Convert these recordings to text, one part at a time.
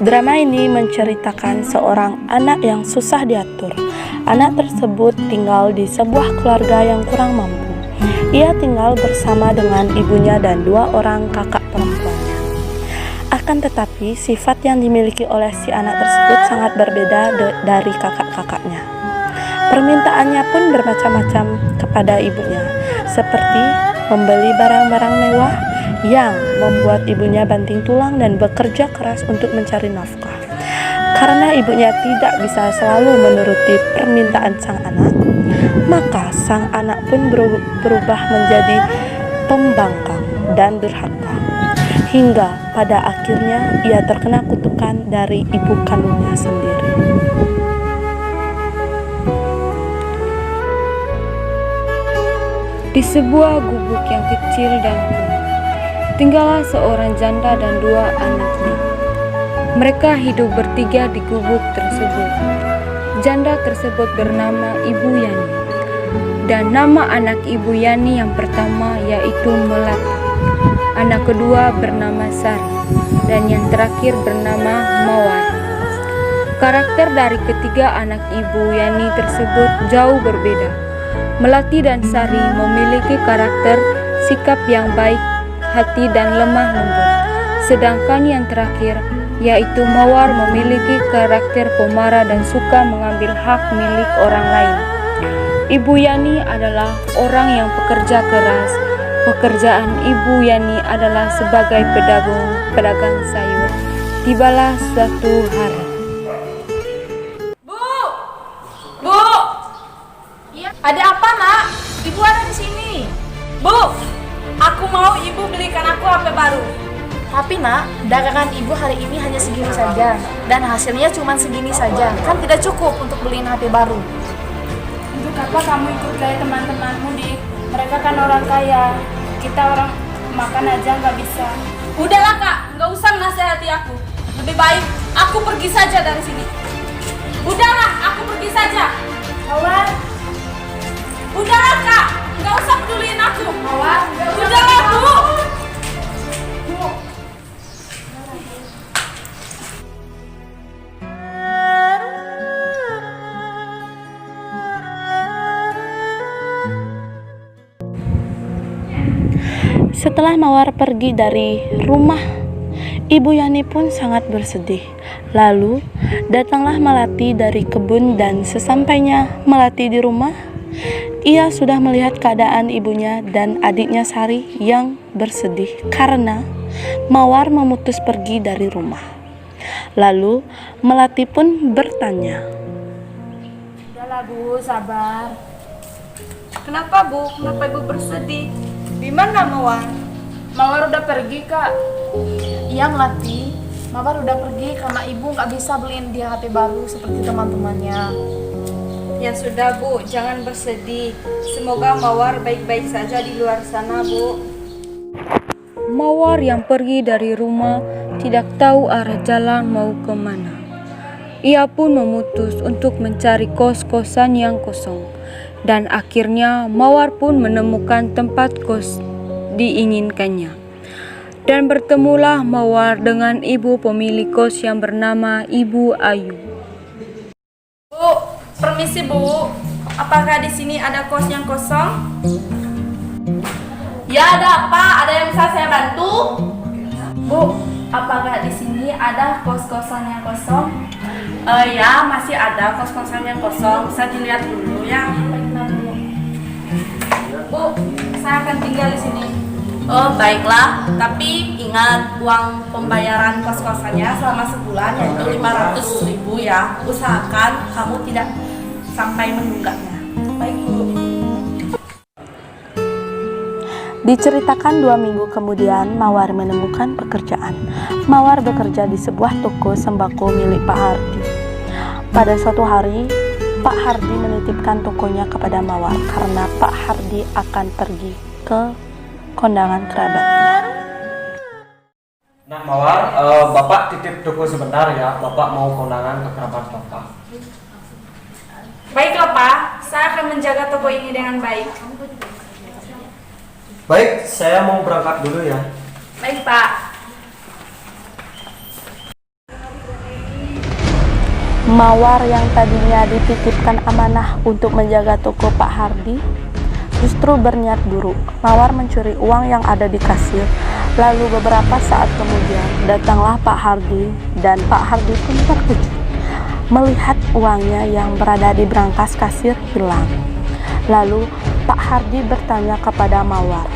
Drama ini menceritakan seorang anak yang susah diatur. Anak tersebut tinggal di sebuah keluarga yang kurang mampu. Ia tinggal bersama dengan ibunya dan 2 orang kakak perempuannya. Akan tetapi, sifat yang dimiliki oleh si anak tersebut sangat berbeda dari kakak-kakaknya. Permintaannya pun bermacam-macam kepada ibunya, seperti membeli barang-barang mewah yang membuat ibunya banting tulang dan bekerja keras untuk mencari nafkah. Karena ibunya tidak bisa selalu menuruti permintaan sang anak, maka sang anak pun berubah menjadi pembangkang dan durhaka. Hingga pada akhirnya ia terkena kutukan dari ibu kandungnya sendiri. Di sebuah gubuk yang kecil dan kumuh, tinggallah seorang janda dan 2 anaknya. Mereka hidup bertiga di gubuk tersebut. Janda tersebut bernama Ibu Yani, dan nama anak Ibu Yani yang pertama yaitu Melati. Anak kedua bernama Sari, dan yang terakhir bernama Mawar. Karakter dari ketiga anak Ibu Yani tersebut jauh berbeda. Melati dan Sari memiliki karakter sikap yang baik hati dan lemah lembut. Sedangkan yang terakhir, yaitu Mawar, memiliki karakter pemarah dan suka mengambil hak milik orang lain. Ibu Yani adalah orang yang pekerja keras. Pekerjaan Ibu Yani adalah sebagai pedagang sayur. Tibalah suatu hari. Bu, iya. Ada apa, Nak? Ibu ada di sini. Bu, aku mau ibu belikan aku HP baru. Tapi nak, dagangan ibu hari ini hanya segini saja. Dan hasilnya cuma segini saja. Kan tidak cukup untuk beliin HP baru. Untuk apa kamu ikut kayak teman-temanmu, Dik? Mereka kan orang kaya. Kita orang makan aja nggak bisa. Udahlah, Kak. Nggak usah nasihati aku. Lebih baik aku pergi saja dari sini. Udahlah, aku pergi saja. Mawar, Udahlah, Kak. Nggak usah peduliin aku. Mawar, Udahlah, Bu. Setelah Mawar pergi dari rumah, Ibu Yani pun sangat bersedih. Lalu datanglah Melati dari kebun, dan sesampainya Melati di rumah, ia sudah melihat keadaan ibunya dan adiknya Sari yang bersedih karena Mawar memutus pergi dari rumah. Lalu Melati pun bertanya, Udahlah, Bu, sabar. Kenapa, Bu? Kenapa Ibu bersedih? Di mana Mawar? Mawar udah pergi, Kak. iya Melati. Mawar udah pergi karena ibu nggak bisa beliin dia HP baru seperti teman-temannya. Ya sudah, Bu, jangan bersedih. Semoga Mawar baik-baik saja di luar sana, Bu. Mawar yang pergi dari rumah tidak tahu arah jalan mau kemana. Ia pun memutus untuk mencari kos-kosan yang kosong. Dan akhirnya Mawar pun menemukan tempat kos diinginkannya. Dan bertemulah Mawar dengan ibu pemilik kos yang bernama Ibu Ayu. Bu, permisi, Bu. Apakah di sini ada kos yang kosong? Ya, ada apa? Ada yang bisa saya bantu? Bu, apakah di sini ada kos-kosan yang kosong? Ya, masih ada kos-kosan yang kosong. Bisa dilihat dulu ya. akan tinggal di sini. Oh baiklah, tapi ingat uang pembayaran kos-kosannya selama sebulan yaitu 500.000 ya. Usahakan kamu tidak sampai menunggaknya. Baik Bu. Diceritakan 2 minggu kemudian Mawar menemukan pekerjaan. Mawar bekerja di sebuah toko sembako milik Pak Hardi. Pada suatu hari, Pak Hardi menitipkan tokonya kepada Mawar karena Pak Hardi akan pergi ke kondangan kerabatnya. Nah Mawar, Bapak titip toko sebentar ya. Bapak mau kondangan ke kerabat Bapak. Baiklah Pak, saya akan menjaga toko ini dengan baik. Baik, saya mau berangkat dulu ya. Baik Pak. Mawar yang tadinya dititipkan amanah untuk menjaga toko Pak Hardi justru berniat buruk. Mawar mencuri uang yang ada di kasir. Lalu beberapa saat kemudian datanglah Pak Hardi dan Pak Hardi pun terkejut melihat uangnya yang berada di brankas kasir hilang. Lalu Pak Hardi bertanya kepada Mawar.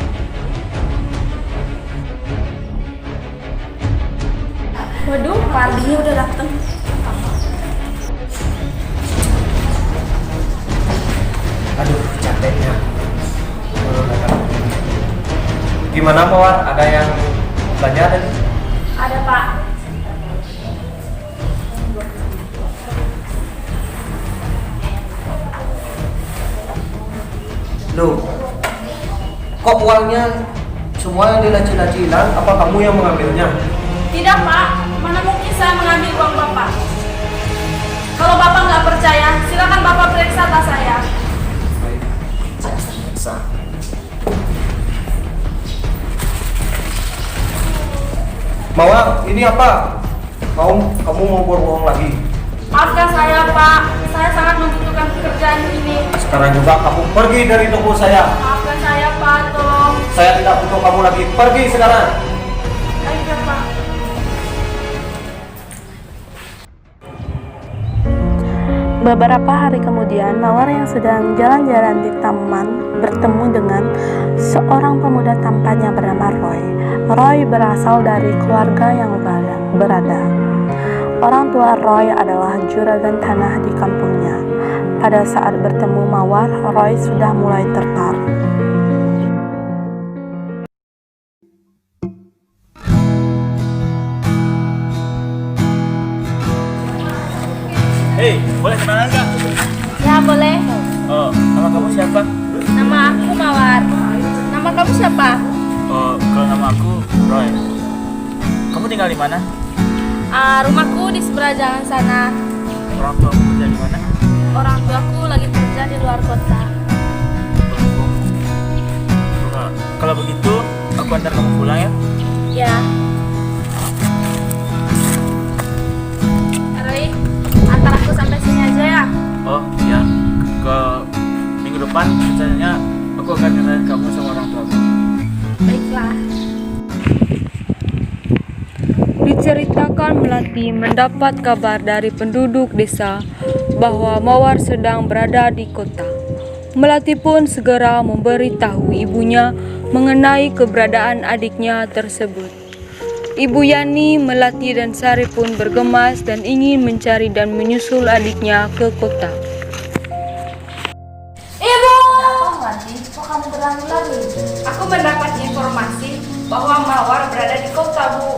Waduh, Pak Hardi udah datang. Aduh, capeknya. Gimana Mawar? Ada yang belanja tadi? Ada Pak. Loh, kok uangnya semua dilaci-laci hilang? Apa kamu yang mengambilnya? Tidak Pak, mana mungkin saya mengambil uang Bapak. Kalau Bapak nggak percaya, silakan Bapak periksa tas saya. Mawar, ini apa? Kamu mau berbohong lagi? Maafkan saya Pak, saya sangat membutuhkan pekerjaan ini. Sekarang juga kamu pergi dari toko saya. Maafkan saya Pak, tolong. Saya tidak butuh kamu lagi. Pergi sekarang. Baiklah Pak. Beberapa hari kemudian, Mawar yang sedang jalan-jalan di taman bertemu dengan seorang pemuda tampannya bernama Roy. Roy berasal dari keluarga yang berada. Orang tua Roy adalah juragan tanah di kampungnya. Pada saat bertemu Mawar, Roy sudah mulai tertarik. Hei, boleh kenalan nggak? Ya boleh. Oh, nama kamu siapa? Nama aku Mawar. Nama kamu siapa? Oh, kalau nama aku Roy. Kamu tinggal di mana? Rumahku di sebelah jalan sana. Orang tua kamu kerja di mana? Orang tuaku lagi kerja di luar kota. Oh, kalau begitu, aku antar kamu pulang ya. Ya. Roy, antar aku sampai sini aja ya. Oh, iya. Ke minggu depan, rencananya aku akan kenalin kamu sama orang tua kamu. Baiklah. Diceritakan Melati mendapat kabar dari penduduk desa bahwa Mawar sedang berada di kota. Melati pun segera memberitahu ibunya mengenai keberadaan adiknya tersebut. Ibu Yani, Melati dan Sari pun bergemas dan ingin mencari dan menyusul adiknya ke kota. Ibu! Melati, kok kamu berlalu lagi? Aku mendapat informasi bahwa Mawar berada di kota, Bu.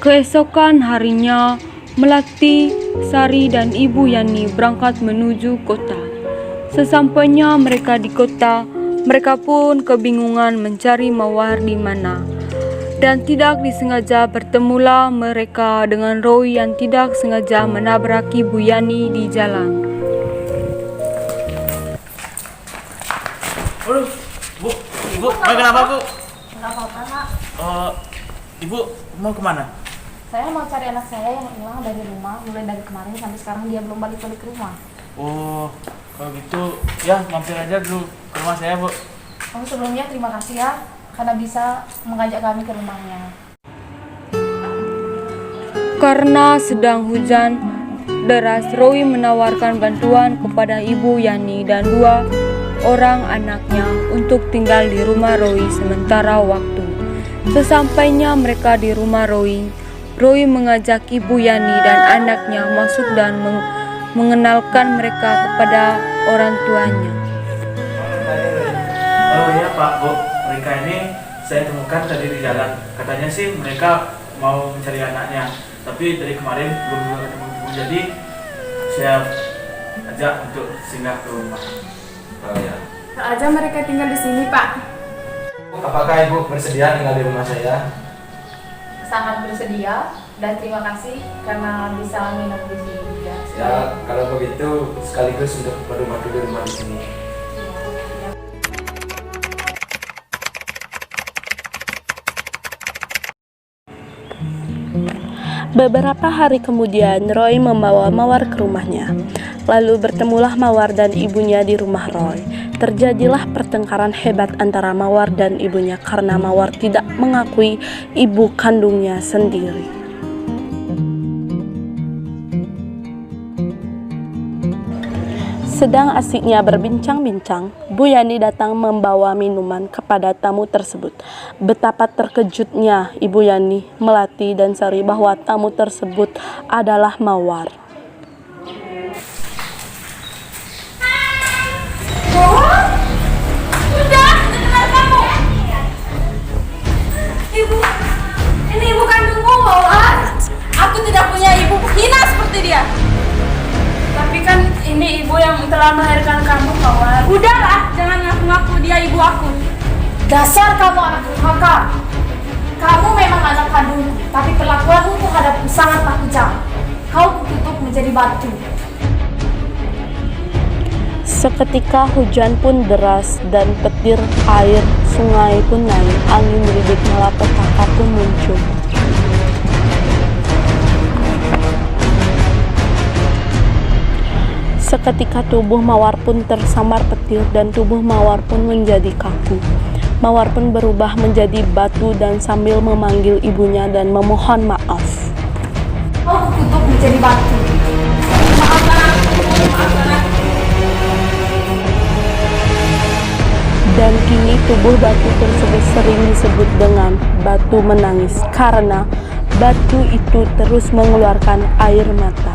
Keesokan harinya, Melati, Sari, dan Ibu Yani berangkat menuju kota. Sesampainya mereka di kota, mereka pun kebingungan mencari Mawar di mana. Dan tidak disengaja bertemulah mereka dengan Roy yang tidak sengaja menabrak Ibu Yani di jalan. Aduh, ibu, kenapa Bu? Nggak apa-apa, Nak. Ibu mau kemana? Saya mau cari anak saya yang hilang dari rumah, mulai dari kemarin sampai sekarang dia belum balik-balik ke rumah. Oh, kalau gitu, ya mampir aja dulu ke rumah saya Bu. Oh, sebelumnya terima kasih ya, karena bisa mengajak kami ke rumahnya. Karena sedang hujan, deras, Roy menawarkan bantuan kepada Ibu Yani dan 2 orang anaknya untuk tinggal di rumah Roy sementara waktu. Sesampainya mereka di rumah Roy mengajak Ibu Yani dan anaknya masuk dan mengenalkan mereka kepada orang tuanya. Oh iya Pak, Bu, mereka ini saya temukan tadi di jalan. Katanya sih mereka mau mencari anaknya, tapi dari kemarin belum ketemu. Jadi saya ajak untuk singgah ke rumah. Oh ya. Aja mereka tinggal di sini, Pak. Apakah Ibu bersedia tinggal di rumah saya? Sangat bersedia dan terima kasih karena bisa nginep di sini juga. Ya, kalau begitu sekaligus untuk berumah di rumah di sini. Beberapa hari kemudian, Roy membawa Mawar ke rumahnya. Lalu bertemulah Mawar dan ibunya di rumah Roy. Terjadilah pertengkaran hebat antara Mawar dan ibunya karena Mawar tidak mengakui ibu kandungnya sendiri. Sedang asiknya berbincang-bincang, Bu Yani datang membawa minuman kepada tamu tersebut. Betapa terkejutnya Ibu Yani, Melati, dan Sari bahwa tamu tersebut adalah Mawar. Ibu, ini ibu kandungmu, Mawar. Aku tidak punya ibu hina seperti dia. Tapi kan ini ibu yang telah melahirkan kamu, Mawar. Udahlah, jangan ngaku-ngaku dia ibu aku. Dasar kamu anak durhaka. Kamu memang anak kandungku, tapi perlakuanmu terhadapku sangatlah kejam. Kau kututup menjadi batu. Seketika hujan pun deras dan petir air sungai pun naik, angin ribut malapetaka pun muncul. Seketika tubuh Mawar pun tersambar petir dan tubuh Mawar pun menjadi kaku. Mawar pun berubah menjadi batu dan sambil memanggil ibunya dan memohon maaf. Kau kututup menjadi batu. Maafkan aku, maafkan aku. Dan kini tubuh batu tersebut sering disebut dengan batu menangis karena batu itu terus mengeluarkan air mata.